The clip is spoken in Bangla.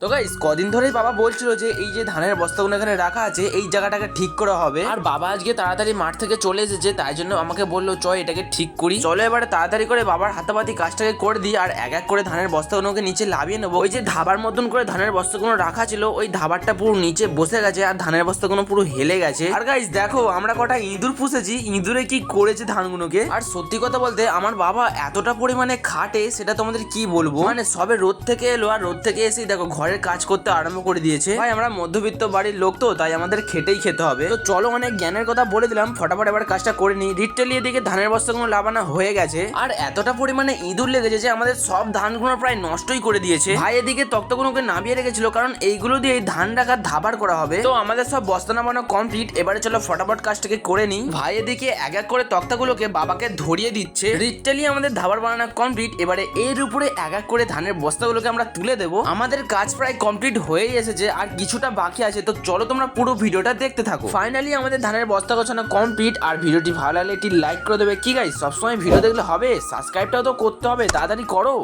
তো গাইস কদিন ধরেই বাবা বলছিল যে এই যে ধানের বস্তাগুলো এখানে রাখা আছে এই জায়গাটাকে ঠিক করা হবে। আর বাবা আজকে তাড়াতাড়ি মাঠ থেকে চলে এসেছে, তাই জন্য আমাকে বললো চ এটাকে ঠিক করি। চলো এবারে তাড়াতাড়ি করে বাবার হাতাপাতি কাজটাকে করে দিই আর এক এক করে ধানের বস্তাগুলোকে নিচে লাভিয়ে নেবো। ওই যে ধাবার মতন করে ধানের বস্তাগুলো রাখা ছিল ওই ধাবারটা পুরো নিচে বসে গেছে আর ধানের বস্তাগুলো পুরো হেলে গেছে। আর গাইস দেখো আমরা কটা ইঁদুর পুষেছি, ইঁদুরে কি করেছে ধানগুলোকে। আর সত্যি কথা বলতে আমার বাবা এতটা পরিমাণে খাটে সেটা তোমাদের কি বলবো, মানে সবে রোদ থেকে এলো আর রোদ থেকে এসেই দেখো ঘরের কাজ করতে আরম্ভ করে দিয়েছে। ভাই আমরা মধ্যবিত্ত বাড়ির লোক তো তাই আমাদের খেটেই খেতে হবে। তো চলো অনেক জ্ঞানের কথা বলে দিলাম, ফটাফট এবার কাজটা করে নিই। রিটেলি এদিকে ধানের বস্তাগুলো লাগানো হয়ে গেছে আর এতটা পরিমাণে ইঁদুর লেগেছে যে আমাদের সব ধানগুলো প্রায় নষ্টই করে দিয়েছে। ভাই এদিকে তক্তাগুলোকে নামিয়ে রেখেছিল কারণ এইগুলো দিয়ে ধান রাখার ধাবার করা হবে। তো আমাদের সব বস্তা নামানো কমপ্লিট, এবারে চলো ফটাফট কাজটাকে করে নিই। ভাই এদিকে এক এক করে তক্তাগুলোকে বাবাকে ধরিয়ে দিচ্ছে। রিটেলি আমাদের ধাবার বানানো কমপ্লিট, এবারে এর উপরে এক এক করে ধানের বস্তাগুলোকে আমরা তুলে দেবো। আমাদের কাজ প্রায় কমপ্লিট হয়েই এসেছে আর কিছুটা বাকি আছে, তো চলো তোমরা পুরো ভিডিওটা দেখতে থাকো। ফাইনালি আমাদের ধানের বস্তা গোছানো কমপ্লিট আর ভিডিওটি ভালো লাগলে একটি লাইক করে দেবে। কি গাইস সবসময় ভিডিও দেখলে হবে, সাবস্ক্রাইবটাও তো করতে হবে, তাড়াতাড়ি করো।